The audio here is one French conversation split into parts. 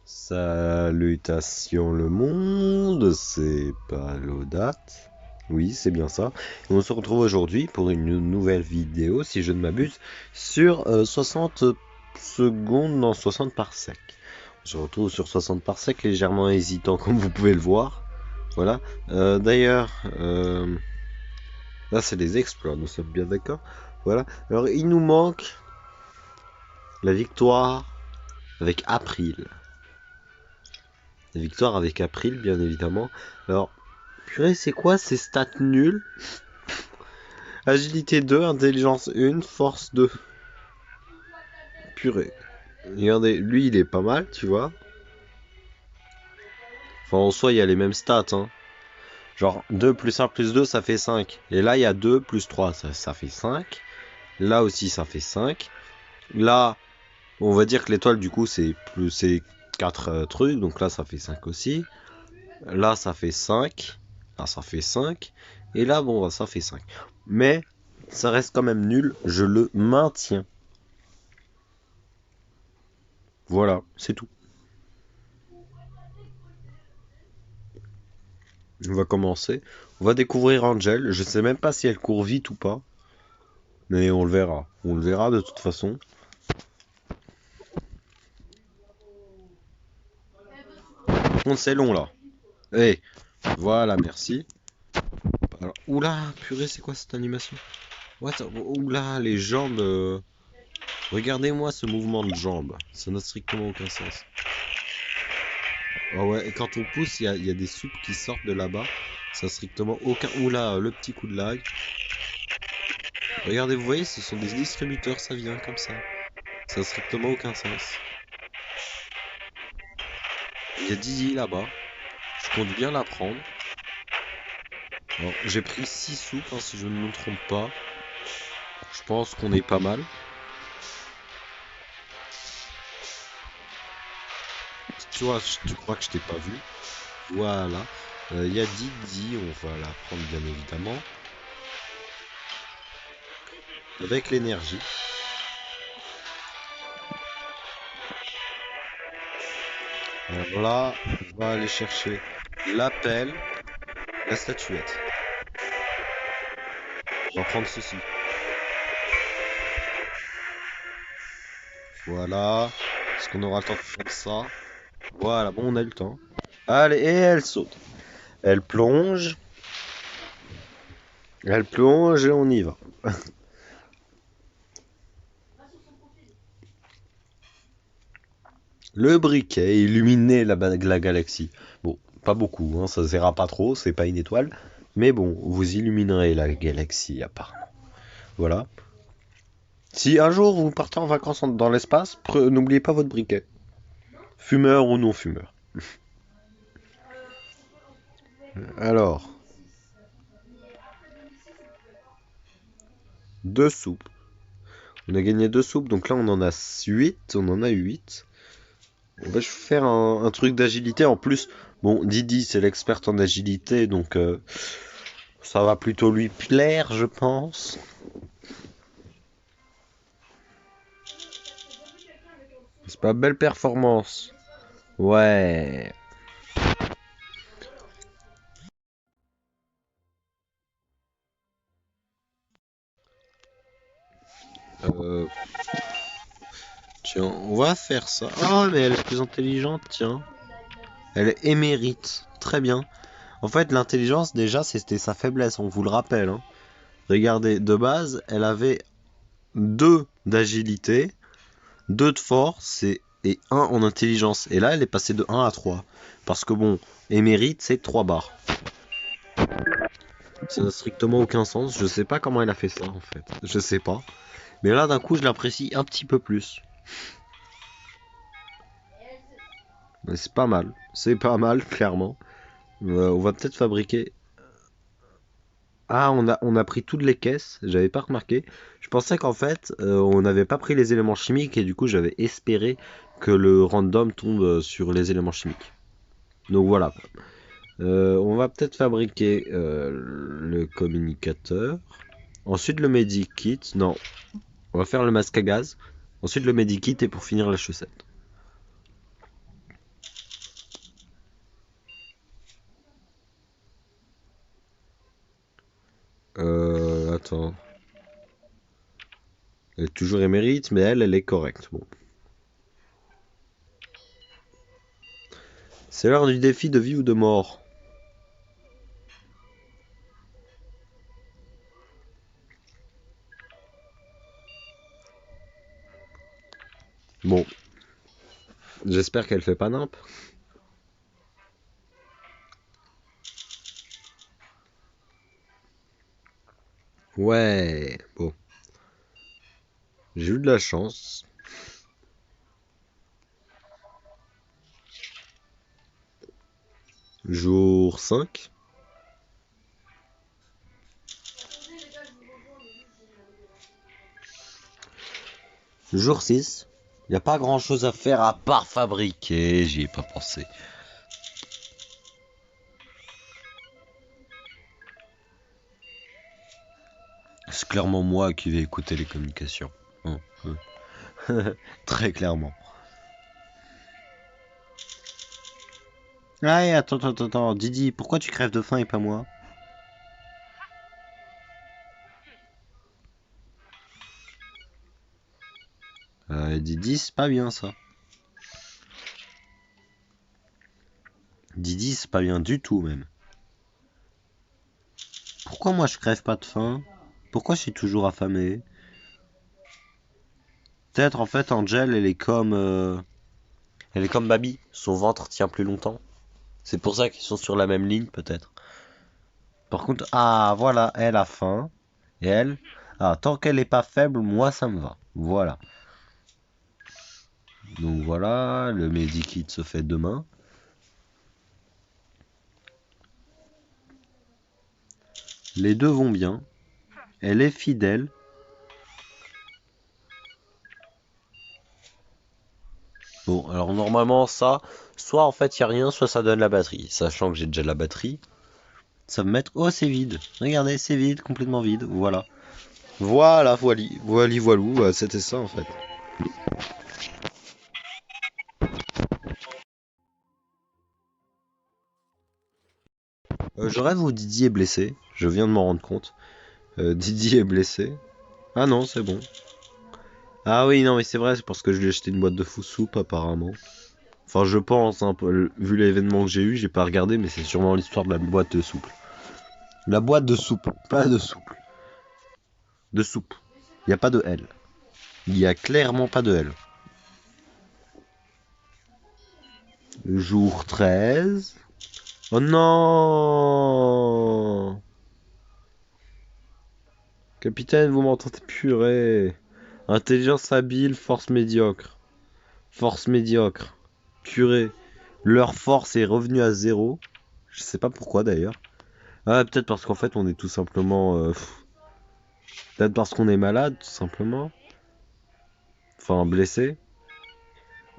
Salutations le monde, c'est Palodate. Oui, c'est bien ça. Et on se retrouve aujourd'hui pour une nouvelle vidéo, si je ne m'abuse, sur 60 secondes, non 60 parsecs. On se retrouve sur 60 parsecs, légèrement hésitant comme vous pouvez le voir. Voilà. D'ailleurs, là c'est des exploits, nous sommes bien d'accord. Voilà. Alors il nous manque la victoire avec April. La victoire avec April, bien évidemment. Alors, purée, c'est quoi ces stats nuls? Agilité 2, intelligence 1, force 2. Purée. Regardez, lui, il est pas mal, tu vois. Enfin, en soi, il y a les mêmes stats, hein. Genre, 2 plus 1 plus 2, ça fait 5. Et là, il y a 2 plus 3, ça fait 5. Là aussi, ça fait 5. Là, on va dire que l'étoile, du coup, c'est 4 trucs. Donc là, ça fait 5 aussi. Là, ça fait 5. Là, ça fait 5. Et là, bon, ça fait 5. Mais, ça reste quand même nul. Je le maintiens. Voilà, c'est tout. On va commencer. On va découvrir Angel. Je sais même pas si elle court vite ou pas. Mais on le verra. On le verra de toute façon. On c'est long là. Eh, voilà, merci. Alors, oula, purée, c'est quoi cette animation? What? Oula, les jambes. Regardez-moi ce mouvement de jambes. Ça n'a strictement aucun sens. Ah ouais, et quand on pousse, il y a des soupes qui sortent de là-bas. Ça n'a strictement aucun. Oula, le petit coup de lag. Regardez, vous voyez, ce sont des distributeurs, ça vient comme ça. Ça n'a strictement aucun sens. Il y a Didi là-bas. Je compte bien la prendre. Alors, j'ai pris 6 soupes, hein, si je ne me trompe pas. Je pense qu'on est pas mal. Tu vois, tu crois que je t'ai pas vu. Voilà. Il y a Didi, on va la prendre bien évidemment. Avec l'énergie. Alors là, on va aller chercher l'appel, la statuette. On va prendre ceci. Voilà. Est-ce qu'on aura le temps de faire ça? Voilà, bon, on a eu le temps. Allez, et elle saute. Elle plonge. Elle plonge et on y va. Le briquet illuminait la galaxie. Bon, pas beaucoup, hein, ça se verra pas trop, c'est pas une étoile. Mais bon, vous illuminerez la galaxie apparemment. Voilà. Si un jour vous partez en vacances dans l'espace, n'oubliez pas votre briquet. Fumeur ou non fumeur. Alors, 2 soupes. On a gagné 2 soupes, donc là on en a 8. On en a 8. On va faire un truc d'agilité. En plus, bon, Didi c'est l'experte en agilité, donc ça va plutôt lui plaire, je pense. C'est pas belle performance. Ouais. Euh, Tiens, on va faire ça. Ah, mais elle est plus intelligente, tiens. Elle est émérite. Très bien. En fait, l'intelligence, déjà, c'était sa faiblesse, on vous le rappelle, hein. Regardez, de base, elle avait 2 d'agilité, 2 de force et 1 en intelligence. Et là, elle est passée de 1 à 3. Parce que bon, émérite, c'est 3 barres. Ça n'a strictement aucun sens. Je sais pas comment elle a fait ça, en fait. Je sais pas. Mais là, d'un coup, je l'apprécie un petit peu plus. Mais c'est pas mal. C'est pas mal, clairement. On va peut-être fabriquer. Ah, on a pris toutes les caisses. J'avais pas remarqué. Je pensais qu'en fait, on n'avait pas pris les éléments chimiques et du coup, j'avais espéré que le random tombe sur les éléments chimiques. Donc voilà. On va peut-être fabriquer le communicateur. Ensuite, le medikit. Non, on va faire le masque à gaz. Ensuite, le medikit et pour finir la chaussette. Attends. Elle est toujours émérite, mais elle est correcte. Bon. C'est l'heure du défi de vie ou de mort. Bon. J'espère qu'elle fait pas nimp. Ouais. Bon. J'ai eu de la chance. Jour 5. Jour 6. Il n'y a pas grand chose à faire à part fabriquer. J'y ai pas pensé. C'est clairement moi qui vais écouter les communications. Très clairement. Ah, attends. Didi, pourquoi tu crèves de faim et pas moi? Didi, c'est pas bien ça. Didi, c'est pas bien du tout même. Pourquoi moi je crève pas de faim? Pourquoi je suis toujours affamé? Peut-être en fait Angel elle est comme Baby, son ventre tient plus longtemps. C'est pour ça qu'ils sont sur la même ligne peut-être. Par contre, ah voilà, elle a faim. Et elle, ah, tant qu'elle est pas faible, moi ça me va. Voilà. Donc voilà, le medikit se fait demain. Les deux vont bien. Elle est fidèle. Bon, alors normalement ça, soit en fait il y a rien, soit ça donne la batterie. Sachant que j'ai déjà la batterie, ça va me mettre... Oh, c'est vide. Regardez, c'est vide, complètement vide. Voilà. Voilà, voilou, c'était ça en fait. Je rêve où Didier est blessé. Je viens de m'en rendre compte. Didier est blessé. Ah non, c'est bon. Ah oui, non, mais c'est vrai, c'est parce que je lui ai acheté une boîte de soupe apparemment. Enfin, je pense, hein, vu l'événement que j'ai eu, j'ai pas regardé, mais c'est sûrement l'histoire de la boîte de soupe. La boîte de soupe, pas de soupe. De soupe. Il n'y a pas de L. Il y a clairement pas de L. Jour 13. Oh non! Capitaine, vous m'entendez purée. Intelligence habile, force médiocre. Force médiocre. Purée. Leur force est revenue à zéro. Je sais pas pourquoi d'ailleurs. Ah, peut-être parce qu'en fait on est tout simplement... peut-être parce qu'on est malade, tout simplement. Enfin, blessé.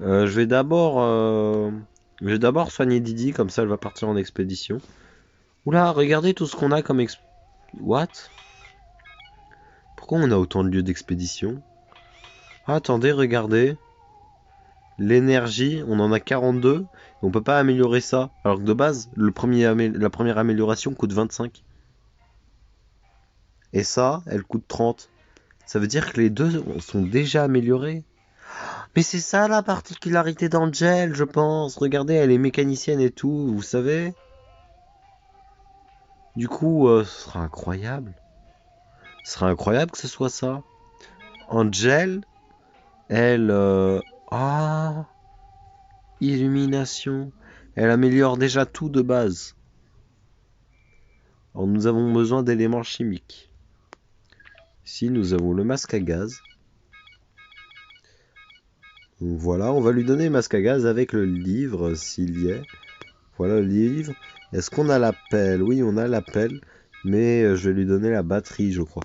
Je vais d'abord... Je vais d'abord soigner Didi, comme ça elle va partir en expédition. Oula, regardez tout ce qu'on a comme What? Pourquoi on a autant de lieux d'expédition? Ah, attendez, regardez. L'énergie, on en a 42. On peut pas améliorer ça. Alors que de base, la première amélioration coûte 25. Et ça, elle coûte 30. Ça veut dire que les deux sont déjà améliorés. Mais c'est ça la particularité d'Angel, je pense. Regardez, elle est mécanicienne et tout, vous savez. Du coup, ce sera incroyable. Ce sera incroyable que ce soit ça. Angel, elle... Ah, illumination. Elle améliore déjà tout de base. Alors nous avons besoin d'éléments chimiques. Ici, nous avons le masque à gaz. Donc voilà, on va lui donner le masque à gaz avec le livre, s'il y est. Voilà le livre. Est-ce qu'on a la pelle? Oui, on a la pelle. Mais je vais lui donner la batterie, je crois.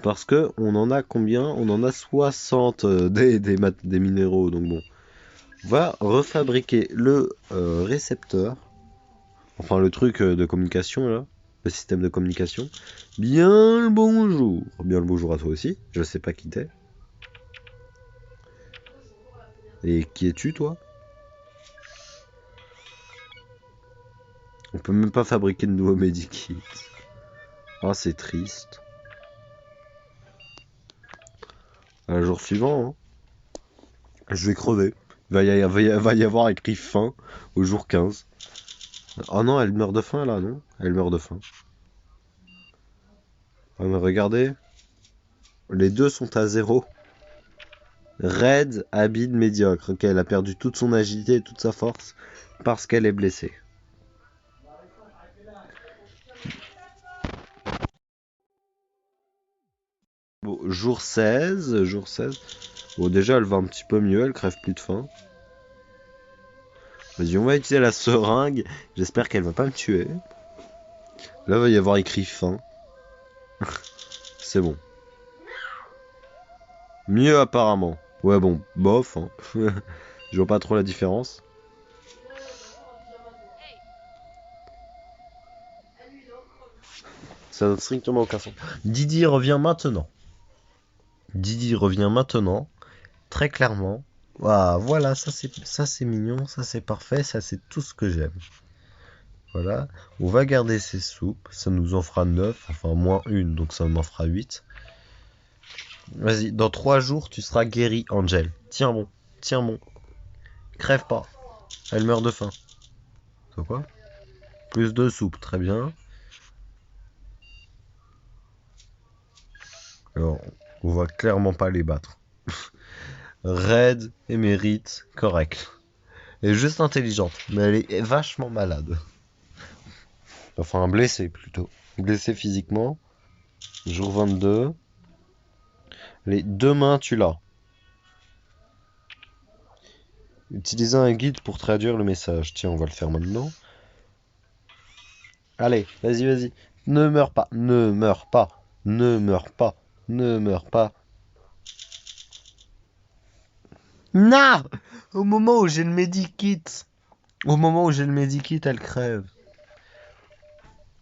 Parce que on en a combien? On en a 60 des minéraux. Donc bon. On va refabriquer le récepteur. Enfin, le truc de communication, là. Le système de communication. Bien le bonjour. Bien le bonjour à toi aussi. Je sais pas qui t'es. Et qui es-tu, toi? On peut même pas fabriquer de nouveaux medikits. Ah, c'est triste. Le jour suivant, hein, je vais crever. Va y avoir écrit fin au jour 15. Oh non, elle meurt de faim là, non? Elle meurt de faim. Ah, mais regardez, les deux sont à 0. Raide, habile, médiocre. Ok, elle a perdu toute son agilité et toute sa force parce qu'elle est blessée. Bon, jour 16, jour 16. Bon, déjà, elle va un petit peu mieux, elle crève plus de faim. Vas-y, on va utiliser la seringue. J'espère qu'elle va pas me tuer. Là, il va y avoir écrit faim. C'est bon. Mieux apparemment. Ouais, bon, bof. Hein. Je vois pas trop la différence. Ça n'a strictement aucun sens. Didi revient maintenant. Didi revient maintenant. Très clairement. Ah, voilà, ça c'est mignon, ça c'est parfait, ça c'est tout ce que j'aime. Voilà, on va garder ces soupes, ça nous en fera 9, enfin moins une, donc ça m'en fera 8. Vas-y, dans 3 jours, tu seras guéri, Angel. Tiens bon, tiens bon. Crève pas, elle meurt de faim. C'est quoi? Plus de soupe, très bien. Alors, on va clairement pas les battre. Raide, émérite, correct. Elle est juste intelligente, mais elle est vachement malade. Enfin, blessée plutôt. Blessée physiquement. Jour 22. Les deux mains, tu l'as. Utilisez un guide pour traduire le message. Tiens, on va le faire maintenant. Allez, vas-y, vas-y. Ne meurs pas, ne meurs pas, ne meurs pas, ne meurs pas. Non! Au moment où j'ai le medikit. Au moment où j'ai le medikit, elle crève.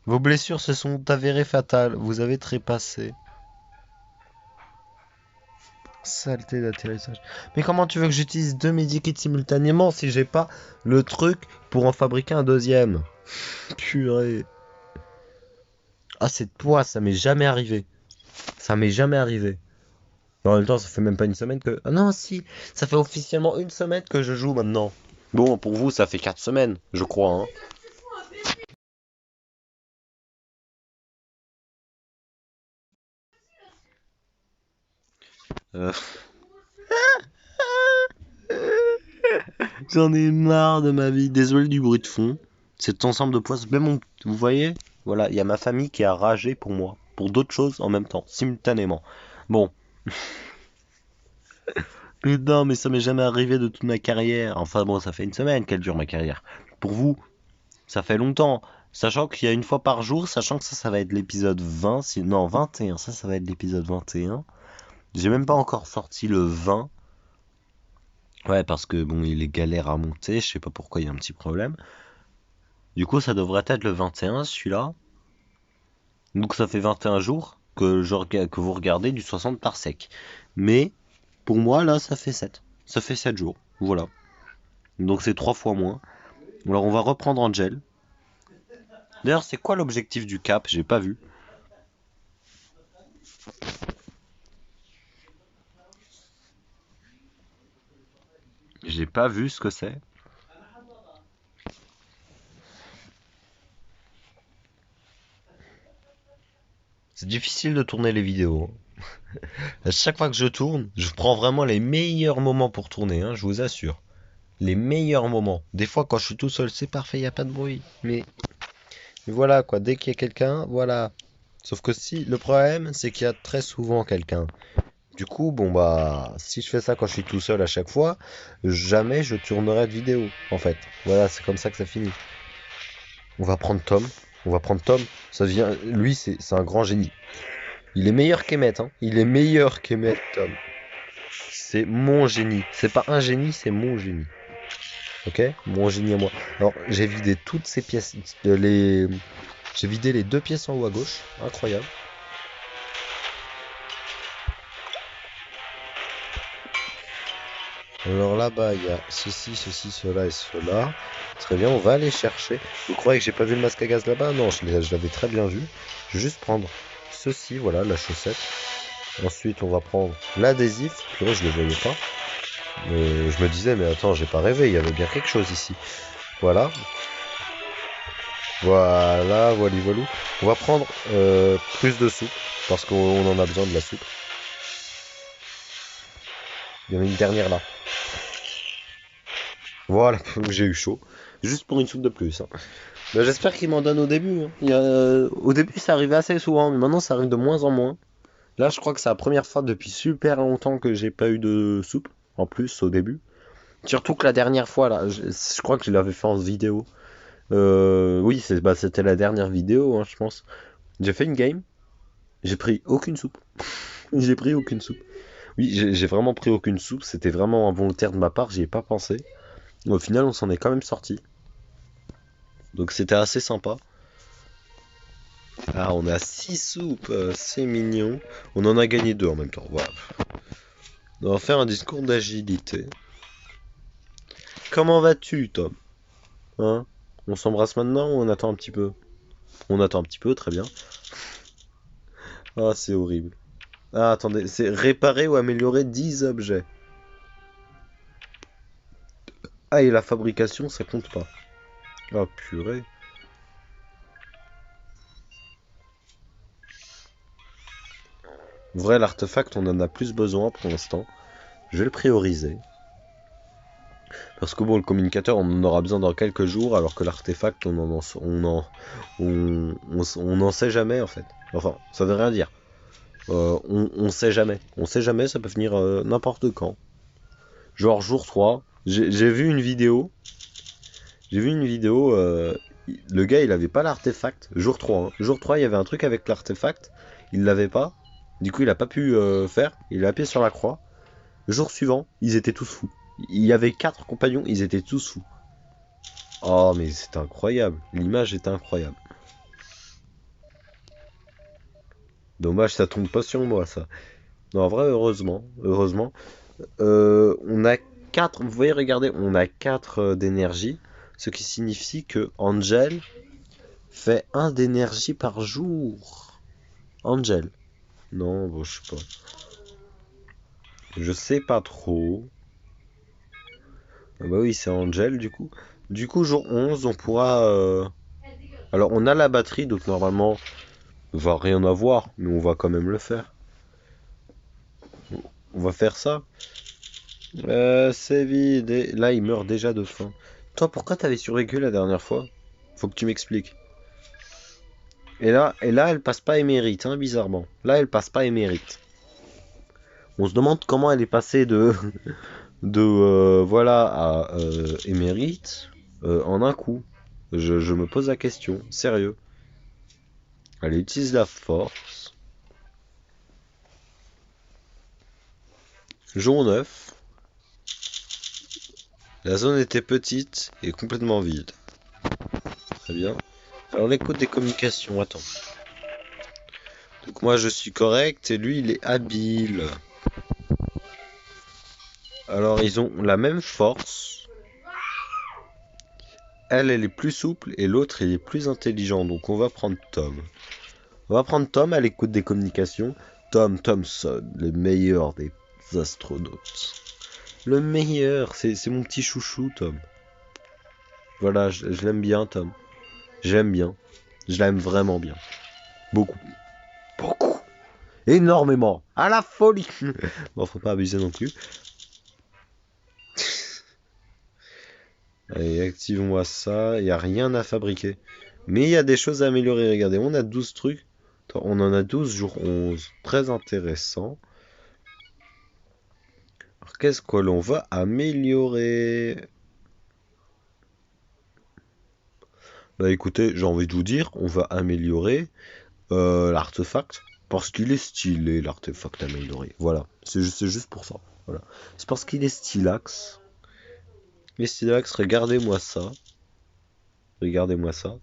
Vos blessures se sont avérées fatales. Vous avez trépassé. Saleté d'atterrissage. Mais comment tu veux que j'utilise 2 medikits simultanément si j'ai pas le truc pour en fabriquer un deuxième? Purée. Ah, c'est toi, ça m'est jamais arrivé. Ça m'est jamais arrivé. En même temps, ça fait même pas une semaine que... Ah non, si, ça fait officiellement une semaine que je joue maintenant. Bon, pour vous, ça fait 4 semaines, je crois, hein. Euh, J'en ai marre de ma vie. Désolé du bruit de fond. Cet ensemble de poissons. Même vous voyez, voilà, il y a ma famille qui a ragé pour moi. Pour d'autres choses en même temps, simultanément. Bon. Mais non, mais ça m'est jamais arrivé de toute ma carrière. Enfin bon, ça fait une semaine qu'elle dure ma carrière. Pour vous, ça fait longtemps. Sachant qu'il y a une fois par jour, sachant que ça va être l'épisode 20. Non, 21. Ça va être l'épisode 21. J'ai même pas encore sorti le 20. Ouais, parce que bon, il est galère à monter. Je sais pas pourquoi il y a un petit problème. Du coup, ça devrait être le 21, celui-là. Donc ça fait 21 jours que vous regardez du 60 par sec. Mais pour moi, là, ça fait 7. Ça fait 7 jours. Voilà. Donc c'est 3 fois moins. Alors on va reprendre Angel. D'ailleurs, c'est quoi l'objectif du cap? J'ai pas vu. J'ai pas vu ce que c'est. C'est difficile de tourner les vidéos. À chaque fois que je tourne, je prends vraiment les meilleurs moments pour tourner, hein, je vous assure. Les meilleurs moments. Des fois, quand je suis tout seul, c'est parfait, il n'y a pas de bruit. Mais voilà, quoi, dès qu'il y a quelqu'un, voilà. Sauf que si, le problème, c'est qu'il y a très souvent quelqu'un. Du coup, bon bah, si je fais ça quand je suis tout seul à chaque fois, jamais je tournerai de vidéo, en fait. Voilà, c'est comme ça que ça finit. On va prendre Tom. On va prendre Tom. Ça vient, lui, c'est un grand génie. Il est meilleur qu'Emmet, hein. Il est meilleur qu'Emmet, Tom. C'est mon génie. C'est pas un génie, c'est mon génie. Ok? Mon génie à moi. Alors, j'ai vidé toutes ces pièces. J'ai vidé les 2 pièces en haut à gauche. Incroyable. Alors là-bas, il y a ceci, cela et cela. Très bien, on va aller chercher. Vous croyez que j'ai pas vu le masque à gaz là-bas? Non, je l'avais très bien vu. Je vais juste prendre ceci, voilà, la chaussette. Ensuite, on va prendre l'adhésif. Purée, je le voyais pas. Mais je me disais, mais attends, j'ai pas rêvé, il y avait bien quelque chose ici. Voilà. Voilà, voilà, voilà. On va prendre plus de soupe, parce qu'on en a besoin de la soupe. Il y en a une dernière là. Voilà, j'ai eu chaud. Juste pour une soupe de plus, hein. Ben, j'espère qu'il m'en donne au début, hein. Au début, ça arrivait assez souvent, mais maintenant, ça arrive de moins en moins. Là, je crois que c'est la première fois depuis super longtemps que j'ai pas eu de soupe. En plus, au début. Surtout que la dernière fois, là, je crois que je l'avais fait en vidéo. Oui, c'était la dernière vidéo, hein, je pense. J'ai fait une game, j'ai pris aucune soupe. J'ai pris aucune soupe. Oui, j'ai vraiment pris aucune soupe, c'était vraiment involontaire de ma part, j'y ai pas pensé. Au final, on s'en est quand même sorti. Donc c'était assez sympa. Ah, on a 6 soupes, c'est mignon. On en a gagné 2 en même temps, voilà. On va faire un discours d'agilité. Comment vas-tu, Tom? Hein? On s'embrasse maintenant ou on attend un petit peu? On attend un petit peu, très bien. Ah, c'est horrible. Ah, attendez, c'est réparer ou améliorer 10 objets. Ah, et la fabrication, ça compte pas. Ah, purée. Vrai, l'artefact, on en a plus besoin pour l'instant. Je vais le prioriser. Parce que bon, le communicateur, on en aura besoin dans quelques jours, alors que l'artefact, on n'en sait jamais en fait. Enfin, ça veut rien dire. On sait jamais. On sait jamais, ça peut venir n'importe quand. Genre jour 3. J'ai vu une vidéo. J'ai vu une vidéo. Le gars, il avait pas l'artefact. Jour 3. Hein. Jour 3, il y avait un truc avec l'artefact. Il l'avait pas. Du coup, il a pas pu faire. Il a appuyé sur la croix. Le jour suivant, ils étaient tous fous. Il y avait 4 compagnons, ils étaient tous fous. Oh, mais c'est incroyable. L'image est incroyable. Dommage, ça tombe pas sur moi, ça. Non, en vrai, heureusement. Heureusement. On a 4. Vous voyez, regardez, on a 4 d'énergie. Ce qui signifie que Angel fait 1 d'énergie par jour. Angel. Non, bon, je sais pas. Je sais pas trop. Ah bah oui, c'est Angel, du coup. Du coup, jour 11, on pourra... Alors, on a la batterie, donc normalement, on va rien avoir, mais on va quand même le faire. On va faire ça. C'est vide. Et là, il meurt déjà de faim. Toi, pourquoi t'avais survécu la dernière fois? Faut que tu m'expliques. Et là, elle passe pas émérite, hein, bizarrement. Là, elle passe pas émérite. On se demande comment elle est passée de, voilà à émérite en un coup. Je me pose la question, sérieux. Elle utilise la force. Jour 9. La zone était petite et complètement vide. Très bien. Alors l'écoute des communications, attends. Donc moi je suis correct et lui il est habile. Alors ils ont la même force. Elle est plus souple et l'autre il est plus intelligent. Donc on va prendre Tom. On va prendre Tom à l'écoute des communications. Tom Thompson, le meilleur des astronautes. Le meilleur, c'est mon petit chouchou Tom. Voilà, je l'aime bien Tom. J'aime bien. Je l'aime vraiment bien. Beaucoup. Beaucoup. Énormément. À la folie. Bon, faut pas abuser non plus. Allez, activons-moi ça. Il n'y a rien à fabriquer. Mais il y a des choses à améliorer. Regardez, on a 12 trucs. Attends, on en a 12 jour 11. Très intéressant. Alors, qu'est-ce que l'on va améliorer? Bah écoutez, j'ai envie de vous dire, on va améliorer l'artefact. Parce qu'il est stylé, l'artefact amélioré. Voilà, c'est juste pour ça. Voilà. C'est parce qu'il est stylax. Il est stylax, regardez-moi ça. Regardez-moi ça.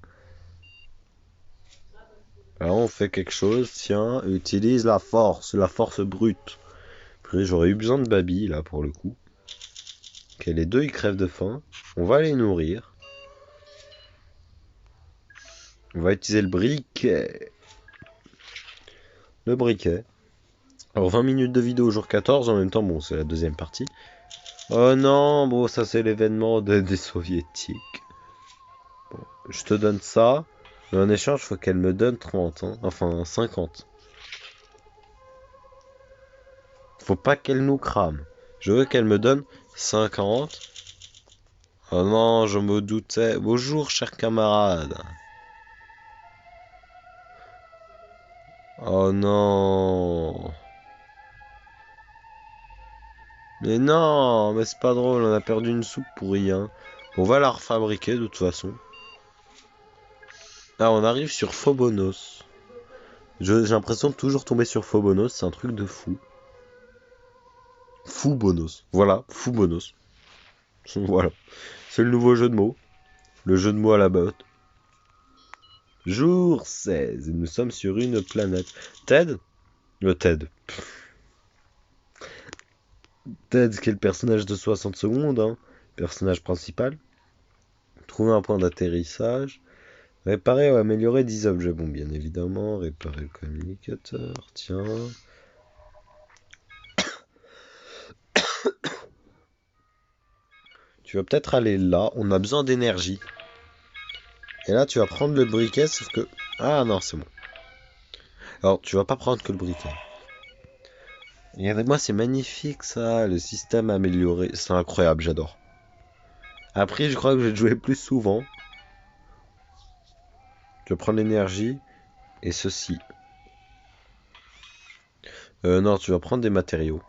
Alors on fait quelque chose, tiens, utilise la force brute. Puis j'aurais eu besoin de Baby là pour le coup. Ok, les deux ils crèvent de faim. On va les nourrir. On va utiliser le briquet. Le briquet. Alors 20 minutes de vidéo jour 14, en même temps, bon, c'est la deuxième partie. Oh non, bon, ça c'est l'événement des soviétiques. Bon, je te donne ça, mais en échange, faut qu'elle me donne 30, hein. Enfin 50. Faut pas qu'elle nous crame. Je veux qu'elle me donne 50. Oh non, je me doutais. Bonjour, cher camarade. Oh non. Mais non, mais c'est pas drôle, on a perdu une soupe pour rien. On va la refabriquer de toute façon. Ah, on arrive sur Phobonos. J'ai l'impression de toujours tomber sur Phobonos, c'est un truc de fou. Foubonos. Voilà, Foubonos. Voilà. C'est le nouveau jeu de mots. Le jeu de mots à la botte. Jour 16. Et nous sommes sur une planète. Ted? Ted. Ted, qui est le personnage de 60 secondes, hein. Personnage principal. Trouver un point d'atterrissage. Réparer ou améliorer 10 objets. Bon, bien évidemment, réparer le communicateur. Tiens. Tu vas peut-être aller là. On a besoin d'énergie. Et là, tu vas prendre le briquet, sauf que... Ah non, c'est bon. Alors, tu vas pas prendre que le briquet. Regardez-moi, c'est magnifique ça, le système amélioré. C'est incroyable, j'adore. Après, je crois que je vais jouer plus souvent. Je vais prendre l'énergie et ceci. Non, tu vas prendre des matériaux.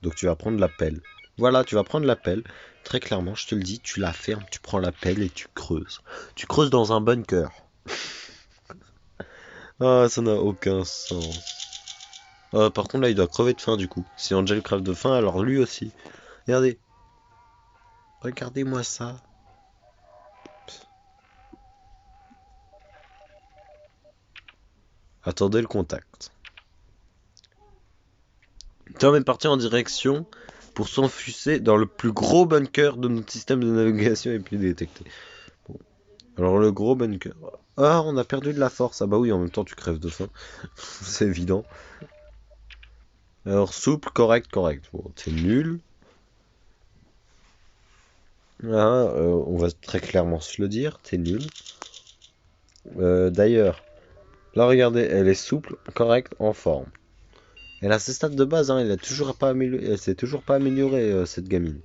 Donc tu vas prendre la pelle. Voilà, tu vas prendre la pelle. Très clairement, je te le dis, tu la fermes, tu prends la pelle et tu creuses. Tu creuses dans un bunker. Ah, ça n'a aucun sens. Par contre, là, il doit crever de faim du coup. Si Angel crève de faim, alors lui aussi. Regardez. Regardez-moi ça. Attendez le contact. Tom est parti en direction pour s'enfuser dans le plus gros bunker de notre système de navigation et puis détecté. Bon. Alors le gros bunker. Ah, on a perdu de la force. Ah bah oui, en même temps tu crèves de faim. C'est évident. Alors souple, correct, correct. Bon, t'es nul. Ah, on va très clairement se le dire, t'es nul. D'ailleurs, là regardez, elle est souple, correcte, en forme. Elle a ses stats de base, hein, elle s'est toujours pas améliorée, cette gamine.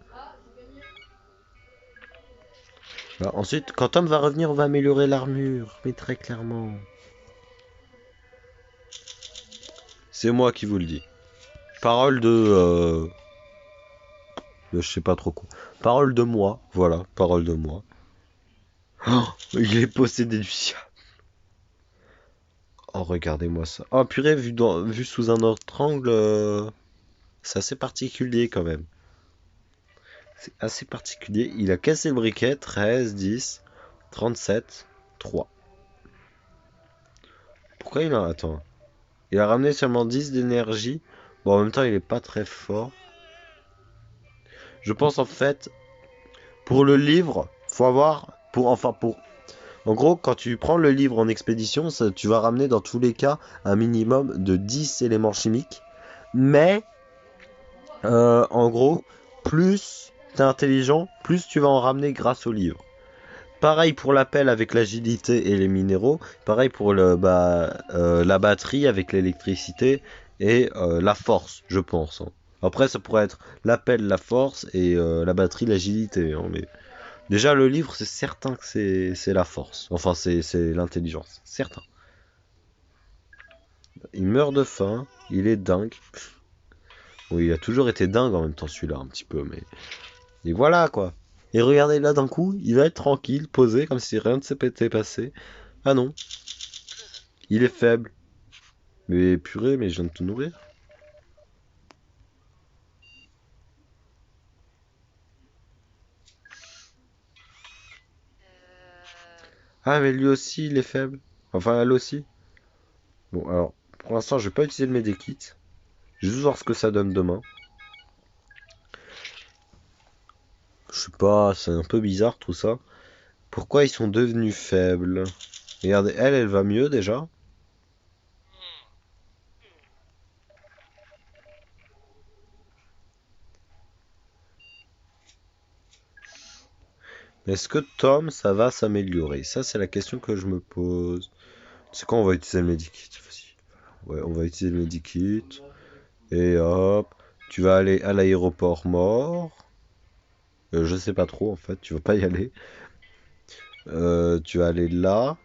Alors, ensuite, quand Tom va revenir, on va améliorer l'armure, mais très clairement. C'est moi qui vous le dis. Parole de je sais pas trop quoi. Parole de moi, voilà, parole de moi. Oh, il est possédé du diable. Oh, regardez-moi ça. Oh, purée, vu sous un autre angle, c'est assez particulier quand même. C'est assez particulier. Il a cassé le briquet. 13, 10, 37, 3. Pourquoi il a... Attends. Il a ramené seulement 10 d'énergie. Bon, en même temps, il est pas très fort. Je pense en fait, pour le livre, faut avoir... En gros, quand tu prends le livre en expédition, tu vas ramener dans tous les cas un minimum de 10 éléments chimiques. Mais, en gros, plus t'es intelligent, plus tu vas en ramener grâce au livre. Pareil pour l'appel avec l'agilité et les minéraux. Pareil pour la batterie avec l'électricité et la force, je pense, hein. Après, ça pourrait être l'appel, la force et la batterie, l'agilité, hein, mais déjà, le livre, c'est certain que c'est la force. Enfin, c'est l'intelligence. Certain. Il meurt de faim. Il est dingue. Oui, il a toujours été dingue en même temps, celui-là, un petit peu, mais... Et voilà, quoi. Et regardez, là, d'un coup, il va être tranquille, posé, comme si rien ne s'était passé. Ah non, il est faible. Mais purée, mais je viens de te nourrir. Ah, mais lui aussi, il est faible. Enfin, elle aussi. Bon, alors, pour l'instant, je vais pas utiliser le medikit. Je vais juste voir ce que ça donne demain. Je sais pas, c'est un peu bizarre tout ça. Pourquoi ils sont devenus faibles? Regardez, elle va mieux déjà. Est-ce que Tom, ça va s'améliorer? Ça, c'est la question que je me pose. C'est quand on va utiliser le medikit cette fois-ci? Ouais, on va utiliser le medikit. Et hop, tu vas aller à l'aéroport mort. Je sais pas trop en fait, tu vas pas y aller. Tu vas aller là.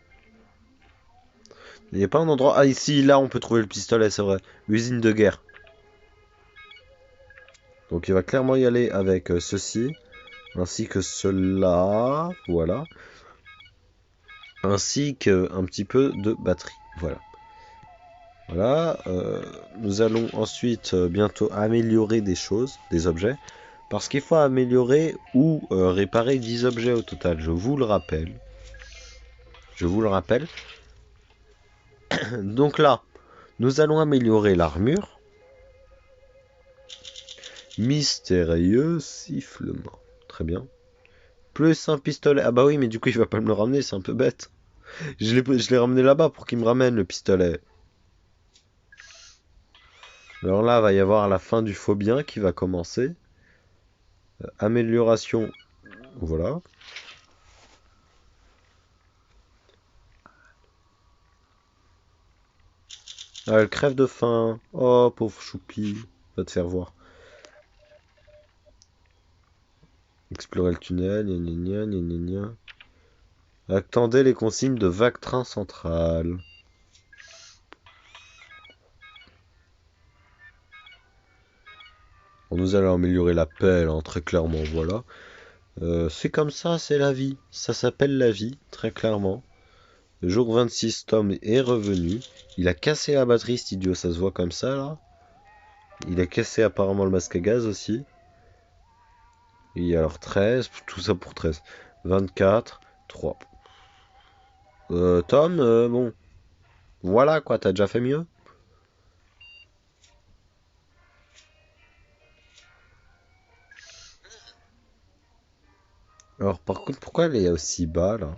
Il n'y a pas un endroit. Ah, ici, là, on peut trouver le pistolet, c'est vrai. Usine de guerre. Donc, il va clairement y aller avec ceci, ainsi que cela. Voilà. Ainsi qu'un petit peu de batterie. Voilà. Voilà. Nous allons ensuite bientôt améliorer des choses, des objets. Parce qu'il faut améliorer ou réparer 10 objets au total. Je vous le rappelle. Je vous le rappelle. Donc là, nous allons améliorer l'armure. Mystérieux sifflement. Très bien. Plus un pistolet. Ah bah oui, mais du coup, il va pas me le ramener, c'est un peu bête. Je l'ai ramené là-bas pour qu'il me ramène le pistolet. Alors là, va y avoir la fin du faux bien qui va commencer. Amélioration. Voilà. Ah, elle crève de faim. Oh, pauvre choupi. Va te faire voir. Explorer le tunnel. Gna gna gna gna gna gna. Attendez les consignes de Vactrin Central. Bon, nous allons améliorer la pelle, hein, très clairement, voilà. C'est comme ça, c'est la vie. Ça s'appelle la vie, très clairement. Le jour 26, Tom est revenu. Il a cassé la batterie, cet idiot, ça se voit comme ça, là. Il a cassé apparemment le masque à gaz aussi. Et alors 13, tout ça pour 13. 24, 3. Tom, bon, voilà quoi, t'as déjà fait mieux? Alors par contre, pourquoi elle est aussi bas, là?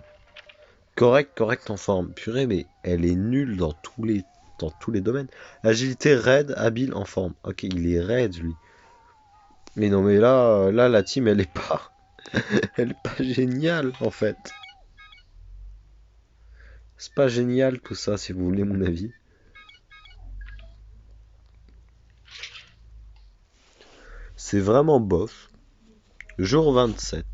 Correct, correct en forme. Purée, mais elle est nulle dans tous les domaines. Agilité, raide, habile, en forme. Ok, il est raide, lui. Mais non, mais là, la team, elle est pas, elle est pas géniale, en fait. C'est pas génial tout ça, si vous voulez mon avis. C'est vraiment bof. Jour 27.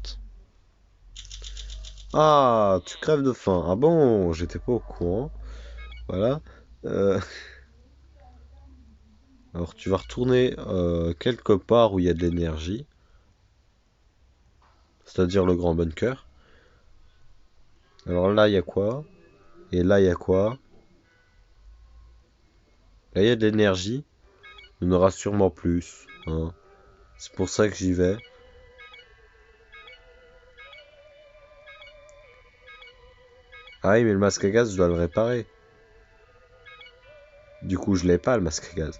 Ah, tu crèves de faim. Ah bon, j'étais pas au courant. Voilà. Euh, alors tu vas retourner quelque part où il y a de l'énergie. C'est-à-dire le grand bunker. Alors là, il y a quoi? Et là, il y a quoi? Là, il y a de l'énergie. Il y en aura sûrement plus, hein. C'est pour ça que j'y vais. Ah oui, mais le masque à gaz, je dois le réparer. Du coup, je l'ai pas, le masque à gaz.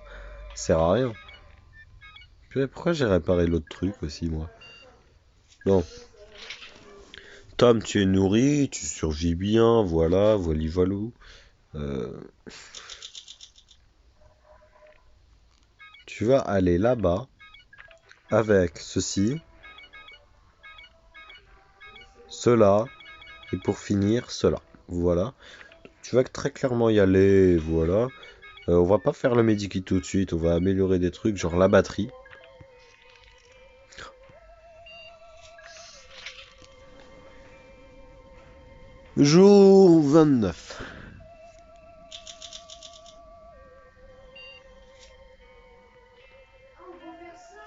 Ça sert à rien. Purée, pourquoi j'ai réparé l'autre truc aussi, moi? Bon. Tom, tu es nourri, tu survis bien, voilà, voili voilou. Euh, Tu vas aller là-bas avec ceci, cela, et pour finir, cela. Voilà. Tu vas très clairement y aller, voilà. On va pas faire le medikit tout de suite, on va améliorer des trucs, genre la batterie. Jour 29.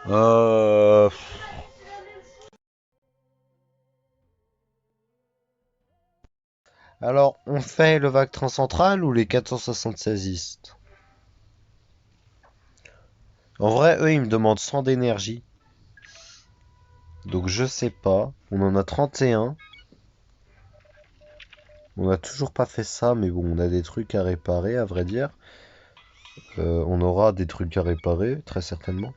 Euh... Alors, on fait le Vactrin central ou les 476istes? En vrai, eux, ils me demandent 100 d'énergie. Donc, je sais pas. On en a 31. On n'a toujours pas fait ça, mais bon, on a des trucs à réparer, à vrai dire. On aura des trucs à réparer, très certainement.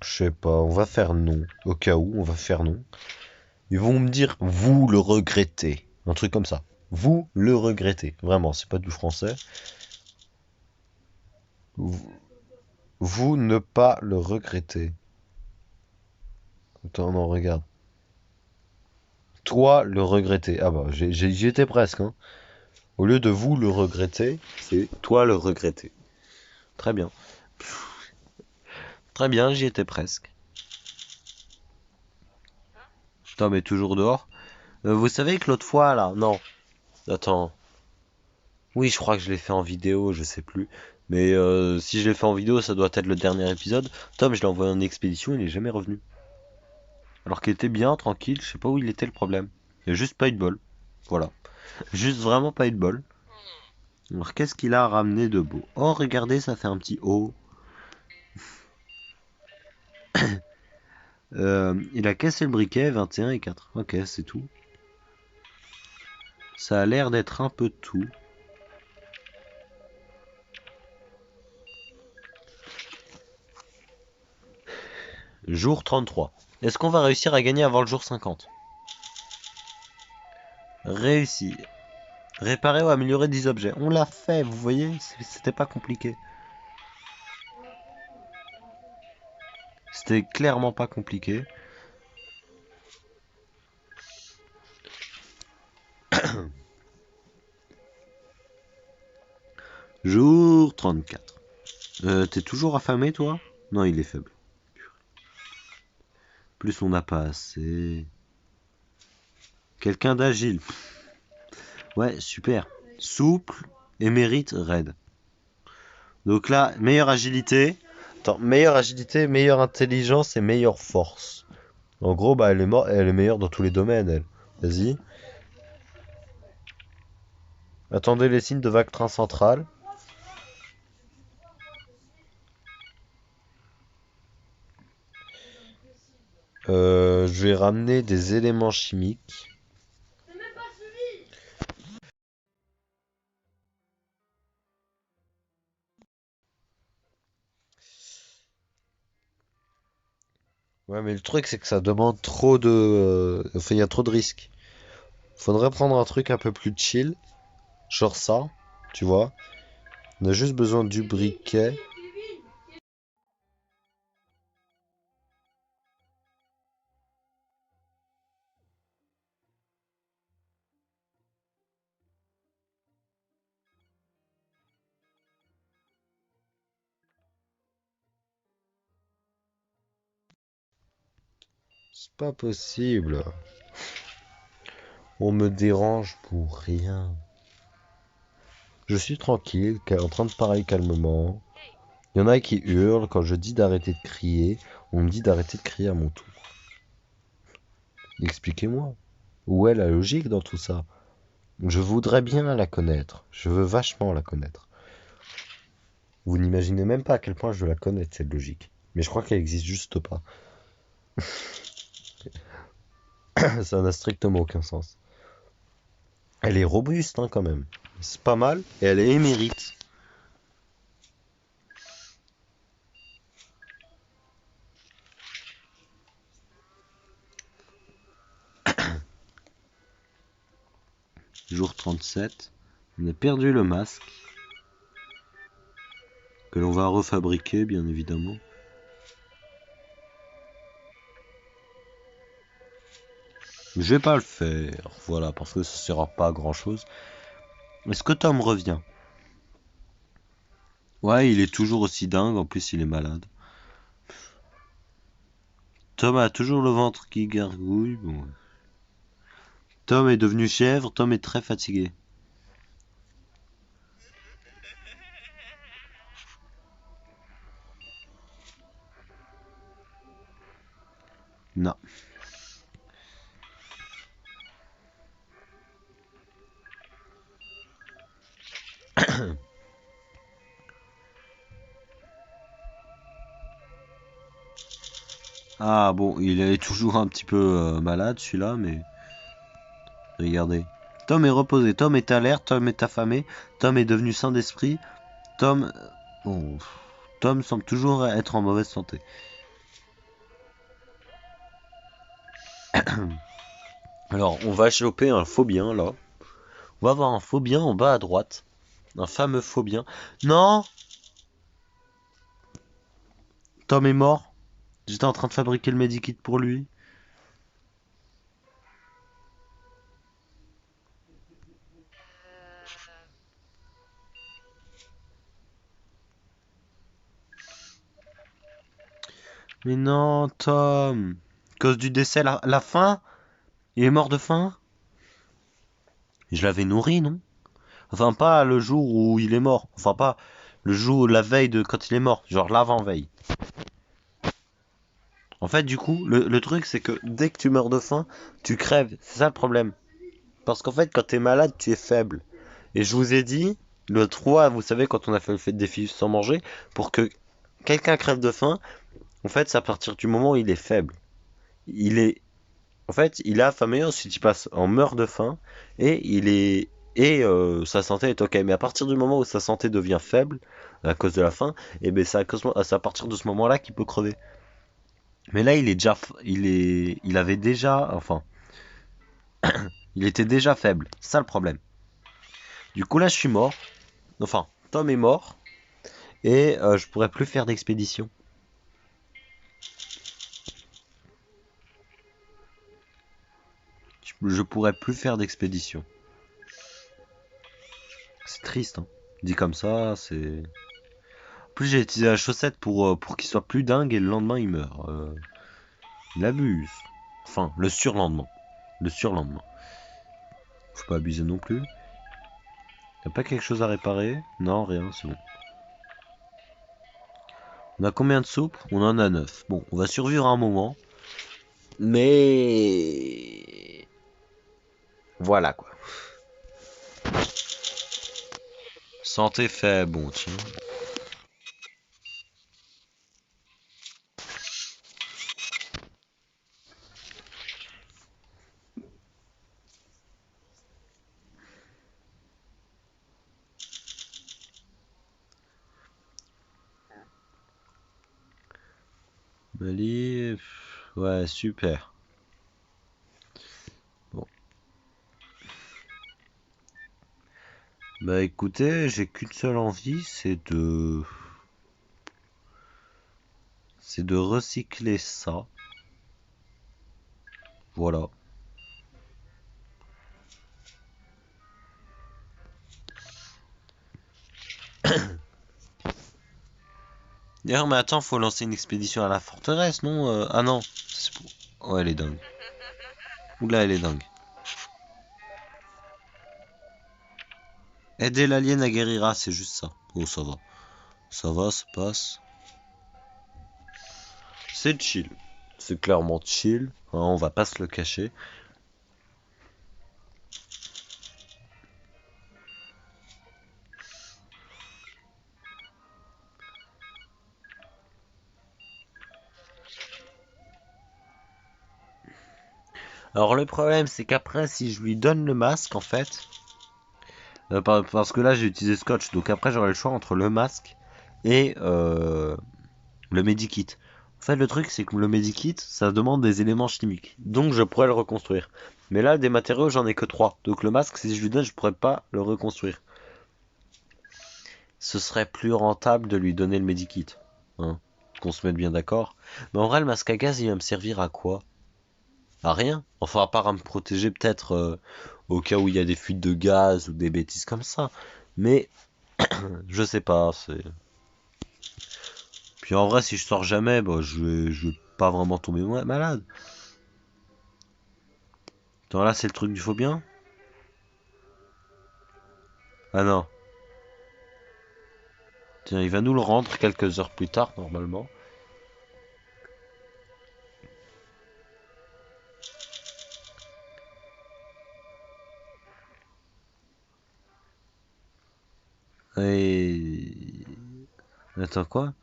Je sais pas, on va faire non. Au cas où, on va faire non. Ils vont me dire, vous le regrettez. Un truc comme ça. Vous le regrettez. Vraiment, c'est pas du français. Vous, vous ne pas le regrettez. Attends, non, regarde. Toi, le regretter. Ah bah, j'y étais presque, hein. Au lieu de vous le regretter, c'est toi le regretter. Très bien. Très bien, j'y étais presque. Tom est toujours dehors. Vous savez que l'autre fois, là, non. Attends. Oui, je crois que je l'ai fait en vidéo, je sais plus. Mais si je l'ai fait en vidéo, ça doit être le dernier épisode. Tom, je l'ai envoyé en expédition, il est jamais revenu. Alors qu'il était bien, tranquille, je sais pas où il était le problème. Il a juste pas eu de bol. Voilà. Juste vraiment pas eu de bol. Alors qu'est-ce qu'il a ramené de beau? Oh, regardez, ça fait un petit O. Il a cassé le briquet, 21 et 4. Ok, c'est tout. Ça a l'air d'être un peu tout. Jour 33. Est-ce qu'on va réussir à gagner avant le jour 50? Réussi. Réparer ou améliorer 10 objets. On l'a fait, vous voyez, c'était pas compliqué. C'était clairement pas compliqué. Jour 34. T'es toujours affamé, toi? Non, il est faible. Plus on n'a pas assez. Quelqu'un d'agile. Ouais, super. Souple et mérite raide. Donc là, meilleure agilité. Attends, meilleure agilité, meilleure intelligence et meilleure force. En gros, bah, elle est meilleure dans tous les domaines, elle. Vas-y. Attendez les signes de vague train central. Je vais ramener des éléments chimiques. Ouais, mais le truc, c'est que ça demande trop de... Enfin, il y a trop de risques. Faudrait prendre un truc un peu plus chill. Genre ça, tu vois. On a juste besoin du briquet. C'est pas possible. On me dérange pour rien. Je suis tranquille, en train de parler calmement. Il y en a qui hurlent. Quand je dis d'arrêter de crier, on me dit d'arrêter de crier à mon tour. Expliquez-moi. Où est la logique dans tout ça? Je voudrais bien la connaître. Je veux vachement la connaître. Vous n'imaginez même pas à quel point je la connais, cette logique. Mais je crois qu'elle existe juste pas. Ça n'a strictement aucun sens. Elle est robuste, hein, quand même. C'est pas mal, et elle est émérite. Jour 37. On a perdu le masque. Que l'on va refabriquer, bien évidemment. Mais je vais pas le faire, voilà, parce que ça sert à pas à grand chose. Est-ce que Tom revient? Ouais, il est toujours aussi dingue, en plus il est malade. Tom a toujours le ventre qui gargouille, bon. Tom est devenu chèvre, Tom est très fatigué. Non. Ah bon, il est toujours un petit peu malade celui-là, mais regardez. Tom est reposé, Tom est alerte, Tom est affamé, Tom est devenu sain d'esprit, Tom... Bon, Tom semble toujours être en mauvaise santé. Alors, on va choper un faux bien, là. On va avoir un faux bien en bas à droite. Un fameux faux bien. Non! Tom est mort. J'étais en train de fabriquer le medikit pour lui. Mais non, Tom. À cause du décès, la faim? Il est mort de faim? Je l'avais nourri, non? Enfin, pas le jour où il est mort. Enfin, pas le jour, la veille de quand il est mort. Genre l'avant-veille. En fait, du coup, le truc, c'est que dès que tu meurs de faim, tu crèves. C'est ça le problème. Parce qu'en fait, quand t'es malade, tu es faible. Et je vous ai dit, le 3, vous savez, quand on a fait le fait des défi sans manger, pour que quelqu'un crève de faim, en fait, c'est à partir du moment où il est faible. Il est, en fait, il est affamé, ensuite il passe en meurt de faim, et sa santé est ok. Mais à partir du moment où sa santé devient faible, à cause de la faim, et ben c'est à partir de ce moment-là qu'il peut crever. Mais là, il avait déjà, enfin, il était déjà faible. C'est ça le problème. Du coup, là, je suis mort. Enfin, Tom est mort. Et je pourrais plus faire d'expédition. Je pourrais plus faire d'expédition. C'est triste, hein. Dit comme ça, c'est. En plus, j'ai utilisé la chaussette pour qu'il soit plus dingue et le lendemain il meurt. Il abuse. Enfin, le surlendemain. Le surlendemain. Faut pas abuser non plus. Y'a pas quelque chose à réparer? Non, rien, c'est bon. On a combien de soupes? On en a 9. Bon, on va survivre un moment. Mais. Voilà quoi. Santé fait, bon, tiens. Mali. Ouais, super. Bon. Bah écoutez, j'ai qu'une seule envie, c'est de recycler ça. Voilà. D'ailleurs, mais attends, faut lancer une expédition à la forteresse, non? Ah non. Ouais, elle est dingue. Oula, elle est dingue. Aider l'alien à guérira, c'est juste ça. Oh, ça va. Ça va, ça passe. C'est chill. C'est clairement chill. Hein, on va pas se le cacher. Alors le problème, c'est qu'après, si je lui donne le masque, en fait, parce que là j'ai utilisé Scotch, donc après j'aurai le choix entre le masque et le medikit. En fait, le truc, c'est que le medikit, ça demande des éléments chimiques, donc je pourrais le reconstruire. Mais là, des matériaux, j'en ai que 3. Donc le masque, si je lui donne, je pourrais pas le reconstruire. Ce serait plus rentable de lui donner le medikit. Hein, qu'on se mette bien d'accord. Mais en vrai, le masque à gaz, il va me servir à quoi? À rien. Enfin, à part à me protéger peut-être au cas où il y a des fuites de gaz ou des bêtises comme ça. Mais je sais pas. Puis en vrai, si je sors jamais, bah, je vais pas vraiment tomber malade. Attends, là, c'est le truc du faux bien? Ah non. Tiens, il va nous le rendre quelques heures plus tard, normalement. Et... Attends, quoi?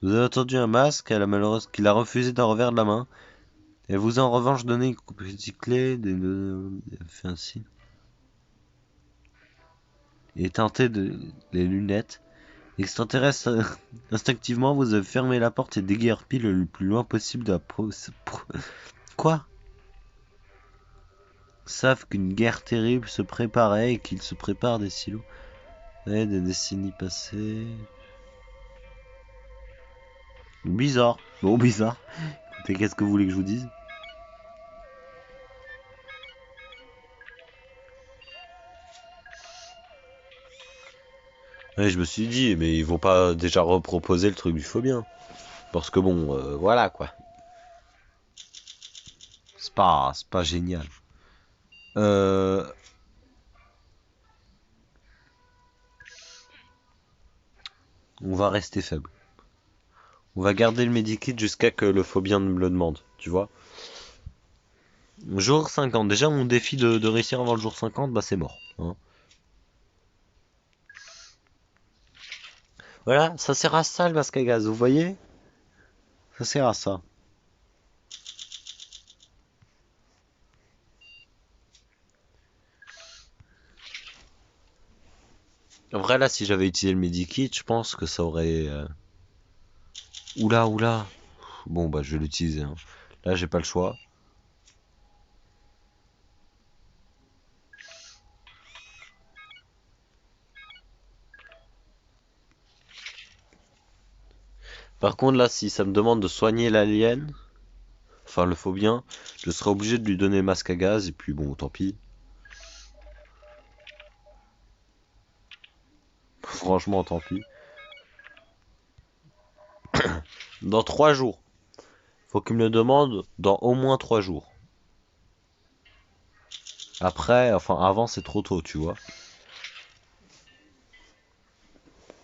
Vous avez entendu un masque qu'il a refusé d'un revers de la main. Et vous a en revanche donné une petite clé, fait ainsi. Et tenté de les lunettes. Extraterrestre, instinctivement, vous avez fermé la porte et déguerpi le plus loin possible de la Quoi? Savent qu'une guerre terrible se préparait et qu'il se prépare des silos. Ouais, des décennies passées. Bizarre. Bon, bizarre. Écoutez, qu'est-ce que vous voulez que je vous dise? Ouais, je me suis dit, mais ils vont pas déjà reproposer le truc du faux bien. Parce que bon, voilà quoi. C'est pas génial. Euh, on va rester faible. On va garder le medikit jusqu'à que le faux bien me le demande, tu vois. Jour 50. Déjà, mon défi de réussir avant le jour 50, bah c'est mort, hein. Voilà, ça sert à ça le masque à gaz, vous voyez? Ça sert à ça. En vrai, là, si j'avais utilisé le medikit, je pense que ça aurait... Oula, oula. Bon, bah, je vais l'utiliser, hein. Là, j'ai pas le choix. Par contre, là, si ça me demande de soigner l'alien, enfin, le faux bien, je serai obligé de lui donner le masque à gaz, et puis bon, tant pis. Franchement, tant pis. Dans 3 jours. Faut qu'il me le demande dans au moins 3 jours. Après, enfin, avant, c'est trop tôt, tu vois.